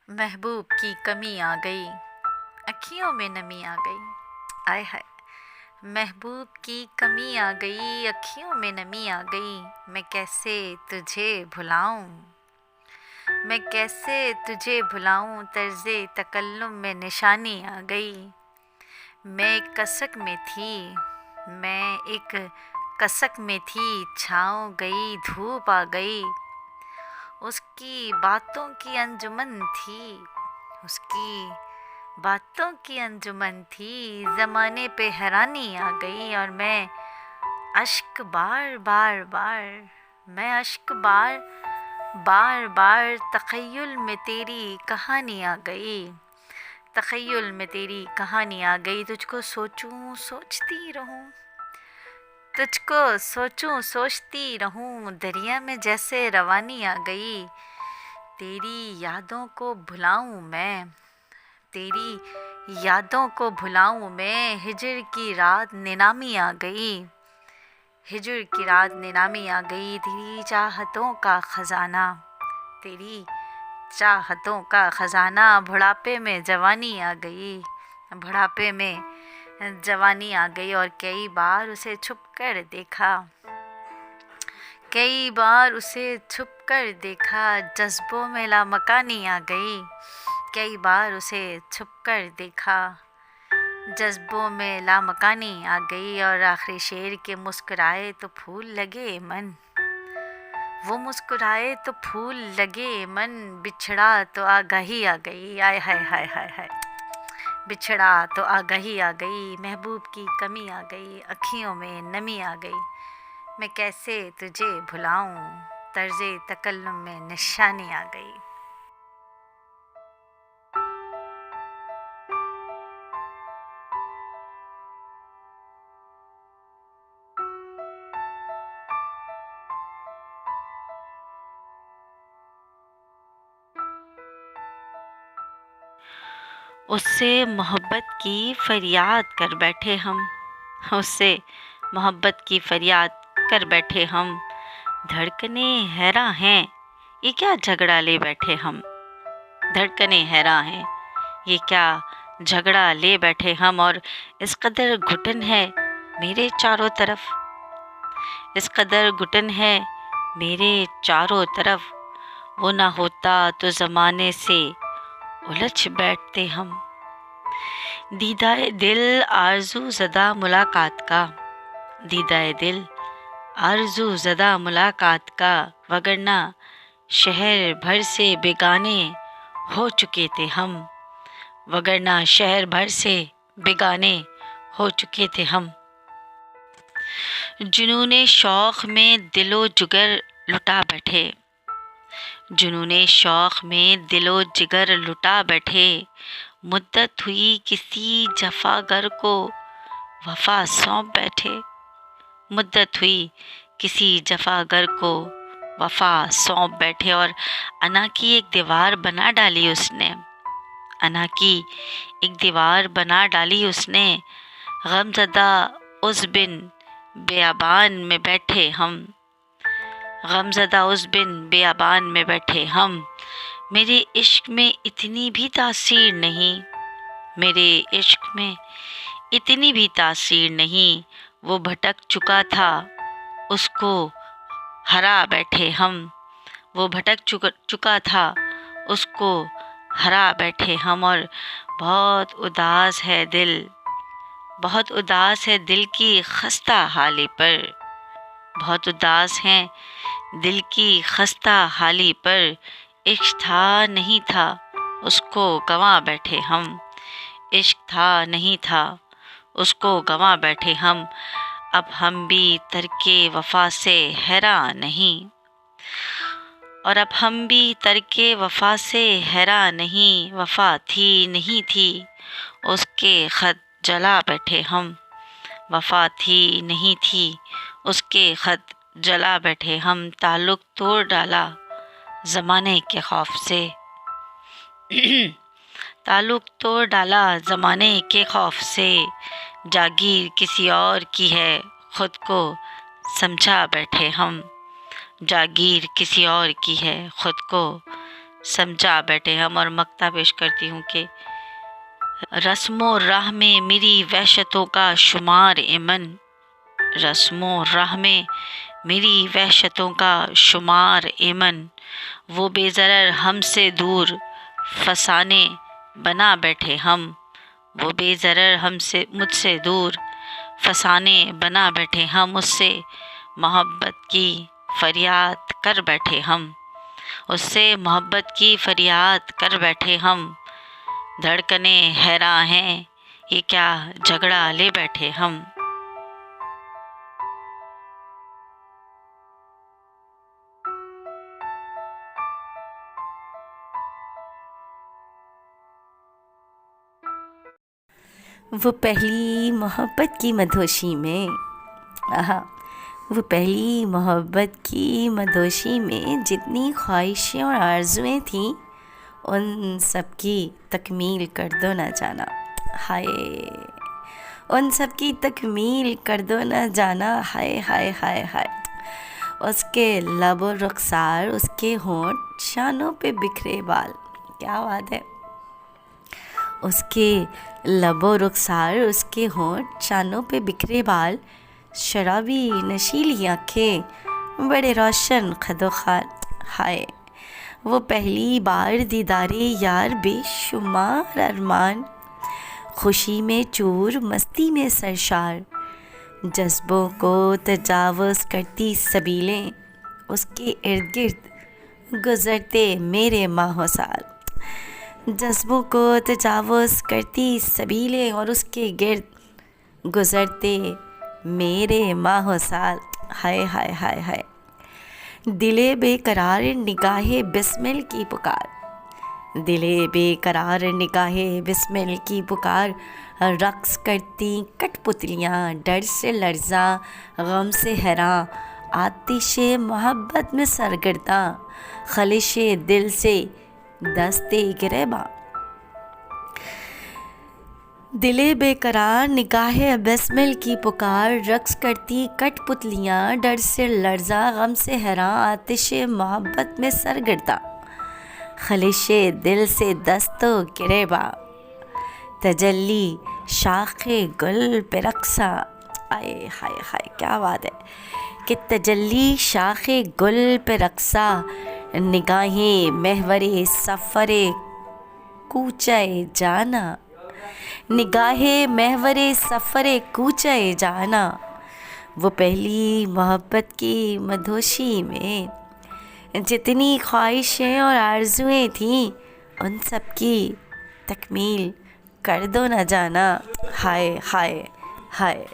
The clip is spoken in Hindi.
महबूब की कमी आ गई, अखियों में नमी आ गई। आय हाय। महबूब की कमी आ गई, अखियों में नमी आ गई। मैं कैसे तुझे भुलाऊं, मैं कैसे तुझे भुलाऊं। तर्ज़े तकल्लुम में निशानी आ गई। मैं एक कसक में थी, मैं एक कसक में थी। छाँव गई, धूप आ गई। उसकी बातों की अंजुमन थी, उसकी बातों की अंजुमन थी। ज़माने पे हैरानी आ गई और मैं अश्क बार बार बार, मैं अश्क बार बार बार। तख़य्युल में तेरी कहानी आ गई, तख़य्युल में तेरी कहानी आ गई। तुझको सोचूं सोचती रहूं, तुझको सोचूं सोचती रहूं। दरिया में जैसे रवानी आ गई। तेरी यादों को भुलाऊं मैं, तेरी यादों को भुलाऊं मैं। हिजर की रात निनामी आ गई, हिजर की रात निनामी आ गई। तेरी चाहतों का ख़ज़ाना, तेरी चाहतों का ख़ज़ाना। बुढ़ापे में जवानी आ गई, बुढ़ापे में जवानी आ गई। और कई बार उसे छुप कर देखा, कई बार उसे छुप कर देखा। जज्बों में लामकानी आ गई, कई बार उसे छुप कर देखा। जज्बों में लामकानी आ गई। और आखिरी शेर के मुस्कुराए तो फूल लगे मन, वो मुस्कुराए तो फूल लगे मन। बिछड़ा तो आगाही आ गई। आय हाय हाय हाय हाय। बिछड़ा तो आगाही आ गई। महबूब की कमी आ गई, अखियों में नमी आ गई। मैं कैसे तुझे भुलाऊं, तर्ज़े तकल्लुम में निशानी आ गई। उससे मोहब्बत की फरियाद कर बैठे हम, उससे मोहब्बत की फरियाद कर बैठे हम। धड़कने हैरान हैं, ये क्या झगड़ा ले बैठे हम। धड़कने हैरान हैं, ये क्या झगड़ा ले बैठे हम। और इस कदर घुटन है मेरे चारों तरफ, इस कदर घुटन है मेरे चारों तरफ। वो ना होता तो ज़माने से उलझ बैठते हम। दीदाए दिल आरज़ू ज़दा मुलाकात का, दीदाए दिल आरज़ू ज़दा मुलाकात का। वगरना शहर भर से बेगाने हो चुके थे हम, वगरना शहर भर से बेगाने हो चुके थे हम। जुनूने शौक़ में दिलो जिगर लुटा बैठे, जुनूने शौक़ में दिलो जिगर लुटा बैठे। मुद्दत हुई किसी जफ़ागर को वफ़ा सौंप बैठे, मुद्दत हुई किसी जफ़ागर को वफ़ा सौंप बैठे। और अना की एक दीवार बना डाली उसने, अना की एक दीवार बना डाली उसने। गमज़दा उस बिन बेयाबान में बैठे हम, गमज़दा उस बिन बेयाबान में बैठे हम। मेरे इश्क में इतनी भी तासीर नहीं, मेरे इश्क में इतनी भी तासीर नहीं। वो भटक चुका था, उसको हरा बैठे हम, वो भटक चुका था, उसको हरा बैठे हम। और बहुत उदास है दिल, बहुत उदास है दिल की खस्ता हाली पर, बहुत उदास हैं दिल की खस्ता हाली पर। इश्क था नहीं था उसको गंवा बैठे हम, इश्क था नहीं था उसको गंवा बैठे हम। अब हम भी तरके वफ़ा से हैरान नहीं, और अब हम भी तरके वफ़ा से हैरान नहीं। वफ़ा थी नहीं थी उसके ख़त जला बैठे हम, वफ़ा थी नहीं थी उसके ख़त जला बैठे हम। ताल्लुक़ तोड़ डाला ज़माने के खौफ से, ताल्लुक़ तोड़ डाला ज़माने के खौफ से। जागीर किसी और की है ख़ुद को समझा बैठे हम, जागीर किसी और की है ख़ुद को समझा बैठे हम। और मक्ता पेश करती हूँ कि रस्मों राह में मेरी वहशतों का शुमार इमन, रस्मों राह में मेरी वहशतों का शुमार इमन, वो बेज़रर हमसे दूर फसाने बना बैठे हम, वो बेज़रर हमसे मुझसे दूर फसाने बना बैठे हम, उससे मोहब्बत की फरियाद कर बैठे हम, उससे मोहब्बत की फरियाद कर बैठे हम, धड़कने हैरान हैं ये क्या झगड़ा ले बैठे हम। वो पहली मोहब्बत की मदहोशी में, आहा, वो पहली मोहब्बत की मदहोशी में जितनी ख्वाहिशें और आरज़ुएं थीं उन सब की तकमील कर दो ना जाना। हाय, उन सब की तकमील कर दो ना जाना। हाय हाय हाय हाय। उसके लब और रुखसार, उसके होंठ, शानों पे बिखरे बाल, क्या बात है। उसके लबो रुखसार, उसके होंठ, शानों पे बिखरे बाल, शराबी नशीली आँखें, बड़े रोशन खदोखाल। हाय, वो पहली बार दीदारे यार, बेशुमार अरमान, खुशी में चूर, मस्ती में सरशार, जज्बों को तजावुज़ करती सबीलें, उसके इर्द गिर्द गुज़रते मेरे माहो साल, जज्बों को तजावुज़ करती सबीलें और उसके गिर्द गुज़रते मेरे माहो साल। हाय हाय हाय हाय। दिले बेकरार निगाहे बिस्मिल की पुकार, दिले बेकरार निगाहे बिस्मिल की पुकार, रक्स करती कठपुतलियाँ, डर से लर्जा, गम से हैरां, आतिशे मोहब्बत में सरगर्दा, खलिशे दिल से दस्ते गिरेबा। दिले बेकरार निगाहे बिस्मिल की पुकार, रक्स करती कठपुतलियाँ, डर से लर्जा, गम से हैरां, आतिशे मोहब्बत में सरगर्दा, खलिशे दिल से दस्तो गिरेबा, तजल्ली शाखे गुल पे रक्सा। आए हाय हाय, क्या बात है कि तजल्ली शाखे गुल पे रक्सा, निगाहें महवरे सफ़रे कूचे जाना, निगाहें महवरे सफ़रे कूचे जाना। वो पहली मोहब्बत की मदहोशी में जितनी ख्वाहिशें और आरज़ुएं थीं उन सब की तकमील कर दो ना जाना। हाय हाय हाय।